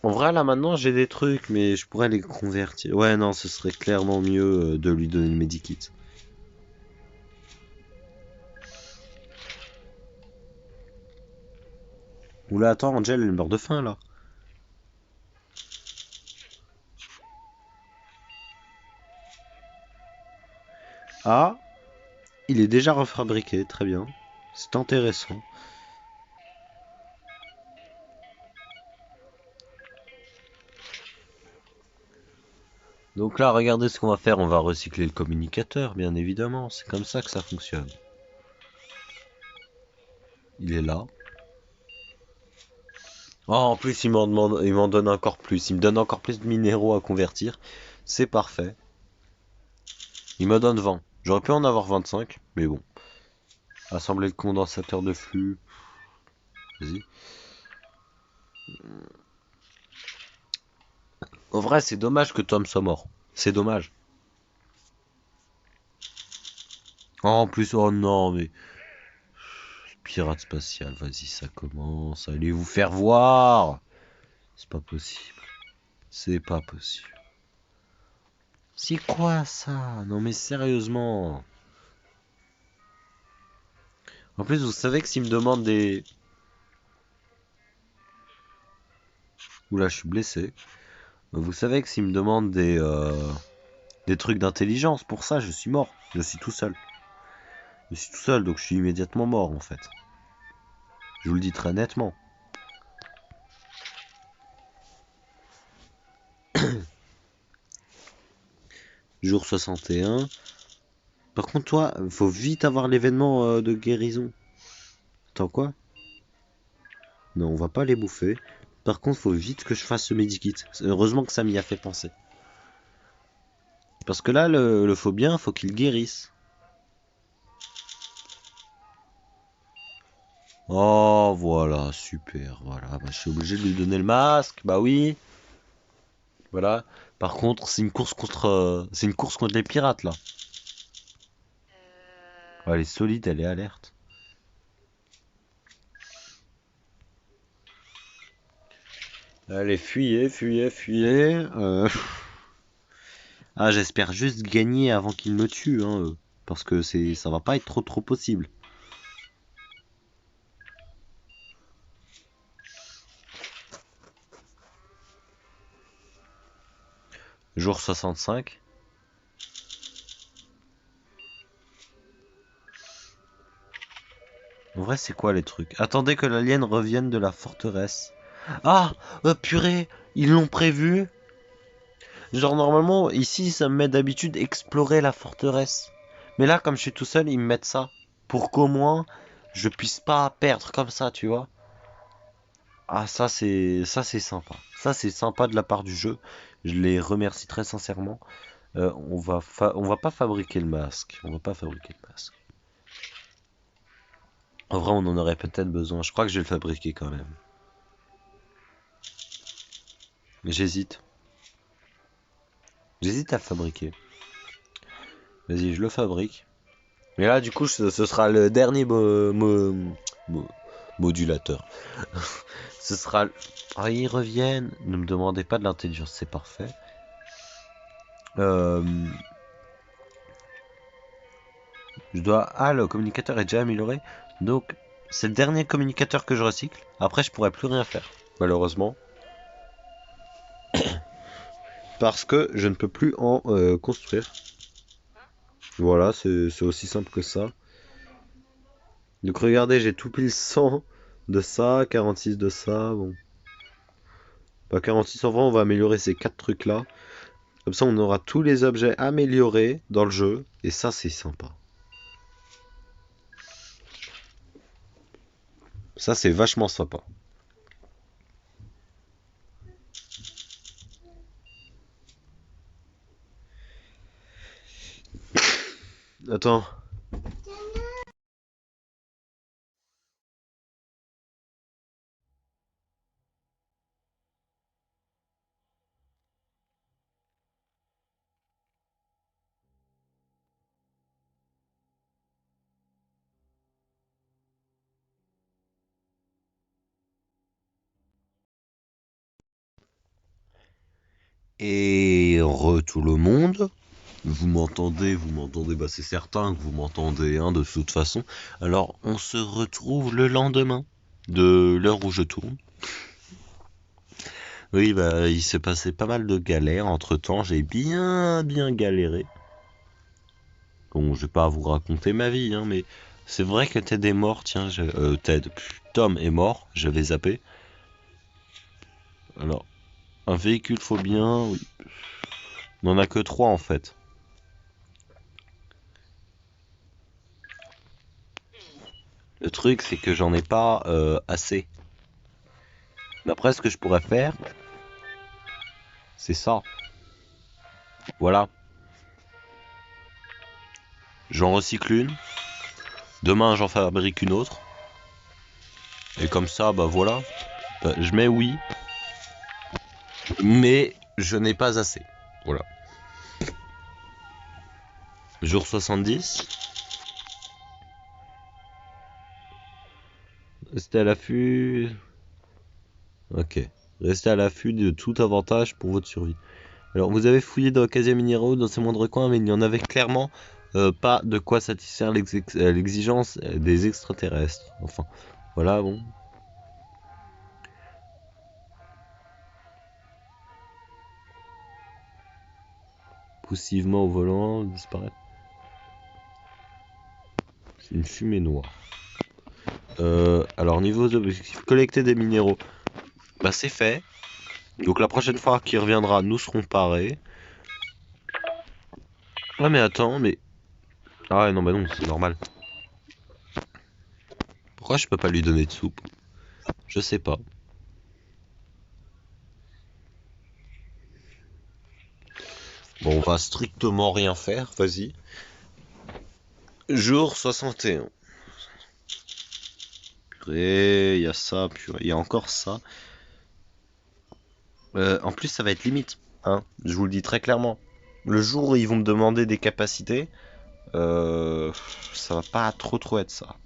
En vrai, là, maintenant, j'ai des trucs, mais je pourrais les convertir. Ouais, non, ce serait clairement mieux de lui donner le medikit. Oula, attends, Angel, elle meurt de faim, là. Ah, il est déjà refabriqué, très bien. C'est intéressant. Donc là, regardez ce qu'on va faire. On va recycler le communicateur, bien évidemment. C'est comme ça que ça fonctionne. Il est là. Oh, en plus, il m'en donne encore plus. Il me donne encore plus de minéraux à convertir. C'est parfait. Il me donne 20. J'aurais pu en avoir 25, mais bon. Assembler le condensateur de flux. Vas-y. En vrai, c'est dommage que Tom soit mort. C'est dommage. Oh, en plus, oh non, mais... Pirate spatial, vas-y, ça commence. Allez vous faire voir. C'est pas possible. C'est pas possible. C'est quoi ça? Non mais sérieusement. En plus, vous savez que s'il me demande des... Oula, je suis blessé. Vous savez que s'il me demande des trucs d'intelligence, pour ça, je suis mort. Je suis tout seul. Je suis tout seul, donc je suis immédiatement mort, en fait. Je vous le dis très nettement. Jour 61. Par contre, toi, faut vite avoir l'événement de guérison. Attends, quoi? Non, on va pas les bouffer. Par contre, faut vite que je fasse ce medikit. Heureusement que ça m'y a fait penser. Parce que là, le faut bien, faut qu'il guérisse. Oh, voilà, super, voilà. Bah, je suis obligé de lui donner le masque, bah oui. Voilà. Par contre, c'est une course contre les pirates, là. Ouais, elle est solide, elle est alerte. Allez, fuyez, fuyez, fuyez. Ah, j'espère juste gagner avant qu'il me tue, hein, parce que ça va pas être trop possible. Jour 65. En vrai, c'est quoi les trucs? Attendez que l'alien revienne de la forteresse. Ah, purée, ils l'ont prévu. Genre normalement, ici, ça me met d'habitude explorer la forteresse. Mais là, comme je suis tout seul, ils me mettent ça. Pour qu'au moins, je puisse pas perdre comme ça, tu vois. Ah, ça c'est sympa. Ça c'est sympa de la part du jeu. Je les remercie très sincèrement. On va pas fabriquer le masque. On va pas fabriquer le masque. En vrai, on en aurait peut-être besoin. Je crois que je vais le fabriquer quand même. Mais j'hésite. J'hésite à le fabriquer. Vas-y, je le fabrique. Et là, du coup, ce sera le dernier mo- modulateur. Ce sera... Ah, ils reviennent. Ne me demandez pas de l'intelligence, c'est parfait. Euh, Ah, le communicateur est déjà amélioré. Donc, c'est le dernier communicateur que je recycle. Après, je pourrais plus rien faire, malheureusement. Parce que je ne peux plus en construire. Voilà, c'est aussi simple que ça. Donc regardez, j'ai tout pile 100 de ça, 46 de ça. Bon. Pas 46 en vrai, on va améliorer ces 4 trucs là. Comme ça, on aura tous les objets améliorés dans le jeu. Et ça, c'est sympa. Ça, c'est vachement sympa. Attends. Et tout le monde. Vous m'entendez, bah c'est certain que vous m'entendez hein, de toute façon. Alors on se retrouve le lendemain de l'heure où je tourne. Oui, bah il s'est passé pas mal de galères entre temps, j'ai bien galéré. Bon, je vais pas vous raconter ma vie, hein, mais c'est vrai que Ted est mort, tiens, Tom est mort, j'avais zappé. Alors, un véhicule faut bien, oui. On en a que 3 en fait. Le truc, c'est que j'en ai pas assez. D'après ce que je pourrais faire, c'est ça. Voilà. J'en recycle une. Demain, j'en fabrique une autre. Et comme ça, bah voilà. Bah, je mets oui. Mais je n'ai pas assez. Voilà. Jour 70. Restez à l'affût. Ok. Restez à l'affût de tout avantage pour votre survie. Alors, vous avez fouillé dans casier minéraux dans ces moindres coins, mais il n'y en avait clairement pas de quoi satisfaire l'exigence des extraterrestres. Enfin, voilà, bon. Poussivement au volant, disparaître. C'est une fumée noire. Alors, niveau objectif, collecter des minéraux. Bah, c'est fait. Donc, la prochaine fois qu'il reviendra, nous serons parés. Ah, mais attends, mais. Ah, ouais, non, bah non, c'est normal. Pourquoi je peux pas lui donner de soupe? Je sais pas. Bon, on va strictement rien faire, vas-y. Jour 61. Purée, il y a ça, purée, il y a encore ça. En plus, ça va être limite, hein. Je vous le dis très clairement. Le jour où ils vont me demander des capacités, ça va pas trop être ça.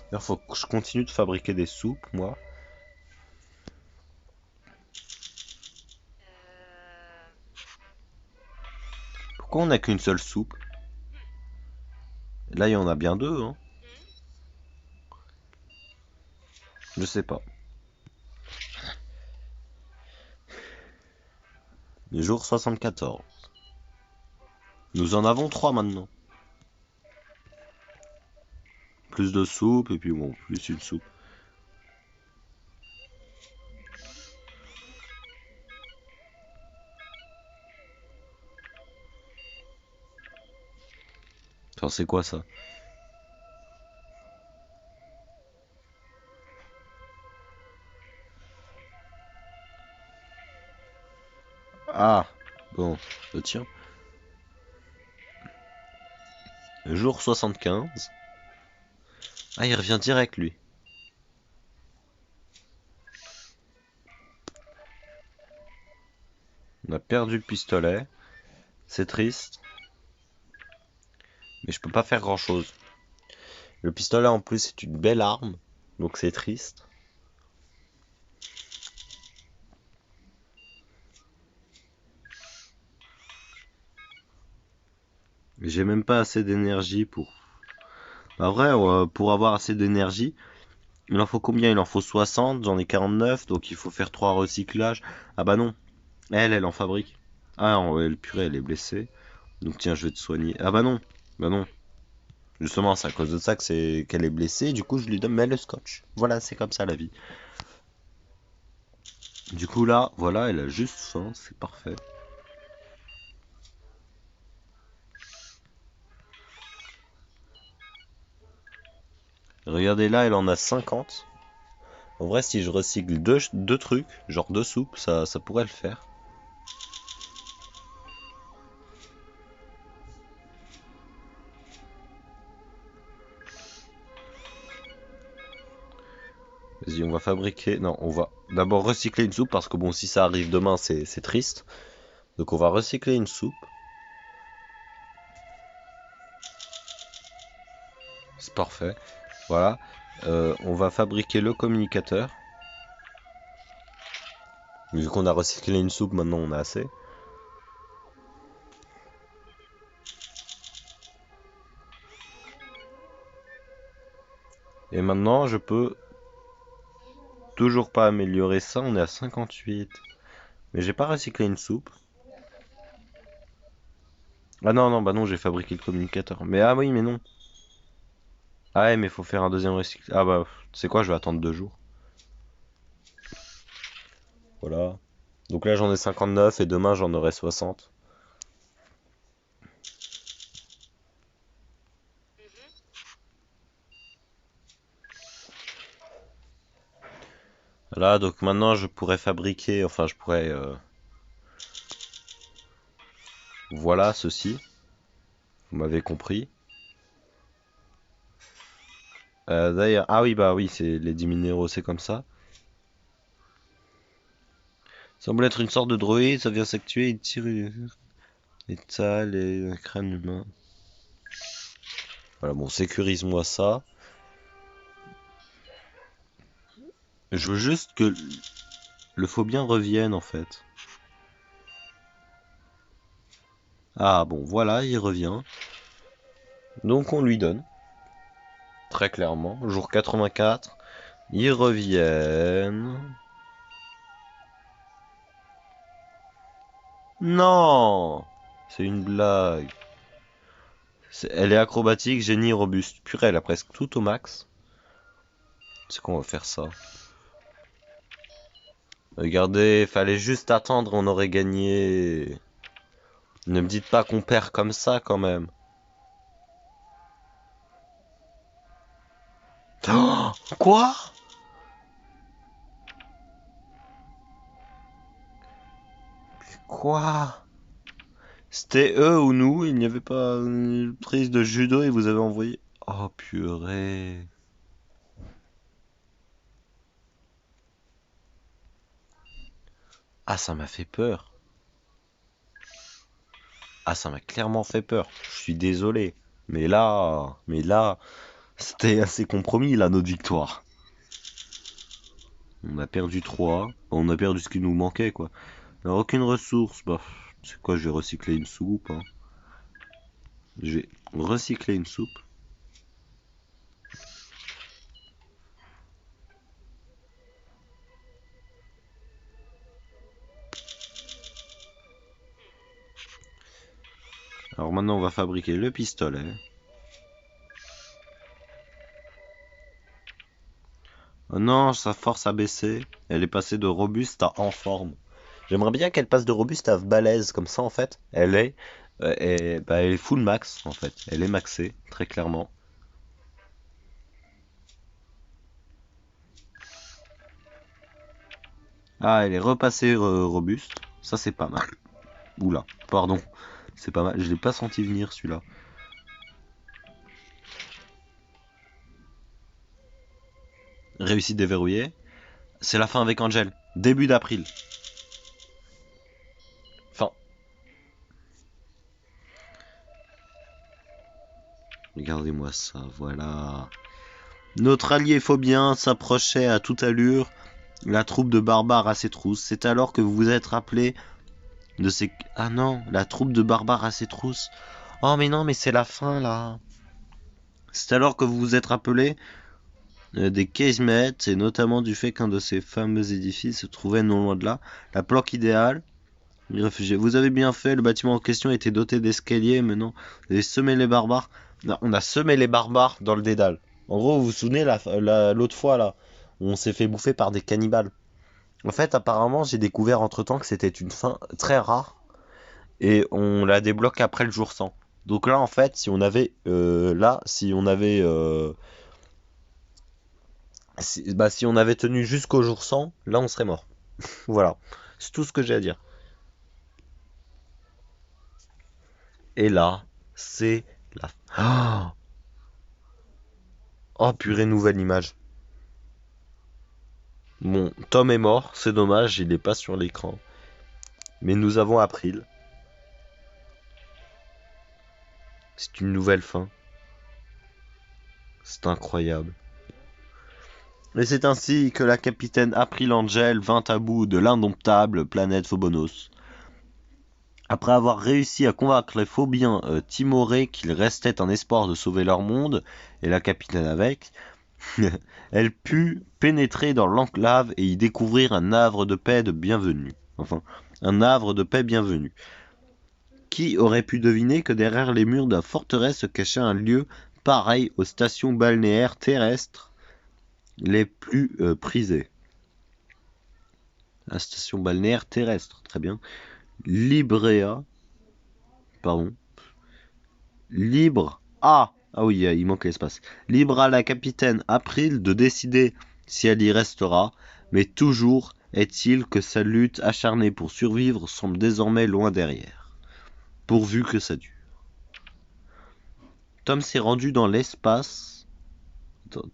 D'ailleurs, faut que je continue de fabriquer des soupes, moi. Pourquoi on a qu'une seule soupe? Là, il y en a bien deux, hein. Je sais pas. Le jour 74. Nous en avons 3 maintenant. Plus de soupe, et puis bon, plus une soupe. Enfin, c'est quoi ça? le tien. Jour 75. Ah, il revient direct, lui. On a perdu le pistolet. C'est triste. Mais je peux pas faire grand chose. Le pistolet en plus c'est une belle arme. Donc c'est triste. J'ai même pas assez d'énergie pour... Bah vrai, pour avoir assez d'énergie, il en faut combien? Il en faut 60, j'en ai 49, donc il faut faire 3 recyclages. Ah bah non, elle en fabrique. Ah, elle purée, elle est blessée. Donc tiens, je vais te soigner. Ah bah non. Justement, c'est à cause de ça que c'est qu'elle est blessée. Du coup, je lui donne mais le scotch. Voilà, c'est comme ça la vie. Du coup là, voilà, elle a juste faim, c'est parfait. Regardez là, elle en a 50. En vrai, si je recycle deux trucs, genre deux soupes, ça pourrait le faire. Vas-y, on va fabriquer... Non, on va d'abord recycler une soupe, parce que bon, si ça arrive demain, c'est triste. Donc on va recycler une soupe. C'est parfait. Voilà. On va fabriquer le communicateur. Vu qu'on a recyclé une soupe, maintenant on a assez. Et maintenant, je peux toujours pas améliorer ça, on est à 58. Mais j'ai pas recyclé une soupe. Ah non, non, bah non, j'ai fabriqué le communicateur. Mais ah oui, mais non. Ah ouais, mais faut faire un deuxième recyclage. Ah bah, c'est quoi, je vais attendre 2 jours. Voilà. Donc là, j'en ai 59 et demain, j'en aurai 60. Là, donc maintenant, je pourrais fabriquer, enfin, je pourrais... Voilà, ceci. Vous m'avez compris. D'ailleurs, ah oui, bah oui, c'est les 10 minéraux, c'est comme ça. Semble être une sorte de droïde, ça vient s'actuer, il tire les tales et un crâne humain. Voilà, bon, sécurise-moi ça. Je veux juste que le phobien revienne, en fait. Ah bon, voilà, il revient. Donc on lui donne. Très clairement. Jour 84. Ils reviennent. Non! C'est une blague. Elle est acrobatique, génie, robuste. Purée, elle a presque tout au max. C'est qu'on va faire ça. Regardez, fallait juste attendre, on aurait gagné. Ne me dites pas qu'on perd comme ça quand même. Oh, quoi? Quoi? C'était eux ou nous, il n'y avait pas une prise de judo et vous avez envoyé... Oh purée. Ah, ça m'a fait peur. Ah, ça m'a clairement fait peur. Je suis désolé. Mais là, c'était assez compromis, là, notre victoire. On a perdu 3. On a perdu ce qui nous manquait, quoi. Alors, aucune ressource. Bah, c'est quoi, je vais recycler une soupe, hein. Je vais recycler une soupe. Alors maintenant, on va fabriquer le pistolet. Oh non, sa force a baissé. Elle est passée de robuste à en forme. J'aimerais bien qu'elle passe de robuste à balèze, comme ça en fait. Elle est full max en fait. Elle est maxée, très clairement. Ah, elle est repassée robuste. Ça c'est pas mal. Oula, pardon. C'est pas mal. Je l'ai pas senti venir celui-là. Réussite déverrouillée. C'est la fin avec Angel. Début d'avril. Fin. Regardez-moi ça, voilà. Notre allié phobien s'approchait à toute allure. La troupe de barbares à ses trousses. C'est alors que vous vous êtes rappelé de ces... Ah non, la troupe de barbares à ses trousses. Oh mais non, mais c'est la fin là. C'est alors que vous vous êtes rappelé des casemates, et notamment du fait qu'un de ces fameux édifices se trouvait non loin de là. La planque idéale. Les réfugiés. Vous avez bien fait, le bâtiment en question était doté d'escaliers, mais non. Vous avez semé les barbares. Non, on a semé les barbares dans le dédale. En gros, vous vous souvenez l'autre fois là, où on s'est fait bouffer par des cannibales. En fait, apparemment, j'ai découvert entre-temps que c'était une fin très rare. Et on la débloque après le jour 100. Donc là, en fait, si on avait... si on avait tenu jusqu'au jour 100, là, on serait mort. Voilà. C'est tout ce que j'ai à dire. Et là, c'est la... Oh purée, nouvelle image. Bon, Tom est mort, c'est dommage, il n'est pas sur l'écran. Mais nous avons April. C'est une nouvelle fin. C'est incroyable. Et c'est ainsi que la capitaine April Angel vint à bout de l'indomptable planète Phobonos. Après avoir réussi à convaincre les Phobiens timorés qu'il restait un espoir de sauver leur monde, et la capitaine avec, elle put pénétrer dans l'enclave et y découvrir un havre de paix de bienvenue. Enfin, un havre de paix bienvenue. Qui aurait pu deviner que derrière les murs de la forteresse se cachait un lieu pareil aux stations balnéaires terrestres les plus prisées. La station balnéaire terrestre, très bien. Librea, pardon. Libre à... Ah oui, il manque l'espace. Libre à la capitaine April de décider si elle y restera, mais toujours est-il que sa lutte acharnée pour survivre semble désormais loin derrière. Pourvu que ça dure. Tom s'est rendu dans l'espace.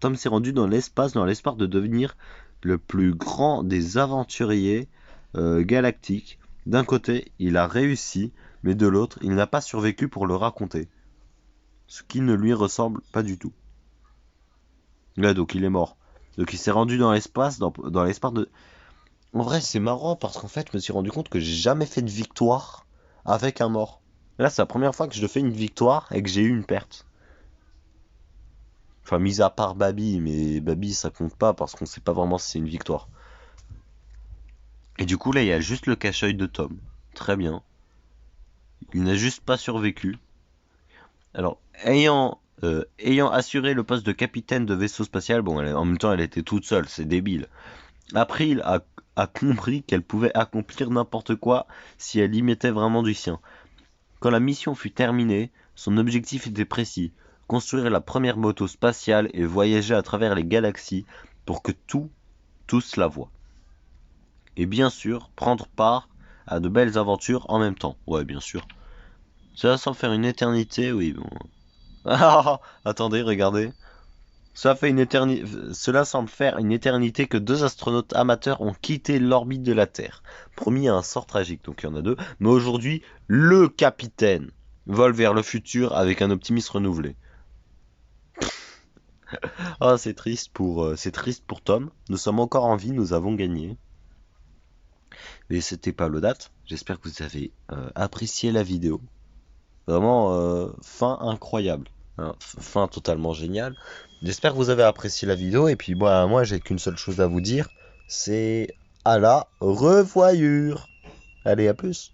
Tom s'est rendu dans l'espace dans l'espoir de devenir le plus grand des aventuriers galactiques. D'un côté, il a réussi, mais de l'autre, il n'a pas survécu pour le raconter. Ce qui ne lui ressemble pas du tout. Là, donc il est mort. Donc il s'est rendu dans l'espace, dans l'espace de... En vrai, c'est marrant parce qu'en fait, je me suis rendu compte que j'ai jamais fait de victoire avec un mort. Là, c'est la première fois que je fais une victoire et que j'ai eu une perte. Enfin, mis à part Babi, mais Babi, ça compte pas parce qu'on sait pas vraiment si c'est une victoire. Et du coup, là, il y a juste le cache-œil de Tom. Très bien. Il n'a juste pas survécu. Alors, ayant assuré le poste de capitaine de vaisseau spatial, bon, en même temps, elle était toute seule, c'est débile. April a compris qu'elle pouvait accomplir n'importe quoi si elle y mettait vraiment du sien. Quand la mission fut terminée, son objectif était précis. Construire la première moto spatiale et voyager à travers les galaxies pour que tous la voient. Et bien sûr, prendre part à de belles aventures en même temps. Ouais, bien sûr. Cela sans faire une éternité, oui, bon. Ah, attendez, regardez. Cela semble faire une éternité que deux astronautes amateurs ont quitté l'orbite de la Terre. Promis à un sort tragique, donc il y en a deux. Mais aujourd'hui, le capitaine vole vers le futur avec un optimisme renouvelé. Ah, c'est triste pour Tom. Nous sommes encore en vie, nous avons gagné. Mais c'était pas l'odate. J'espère que vous avez apprécié la vidéo. Vraiment, fin incroyable. Hein, fin totalement géniale. J'espère que vous avez apprécié la vidéo. Et puis moi j'ai qu'une seule chose à vous dire. C'est à la revoyure. Allez, à plus.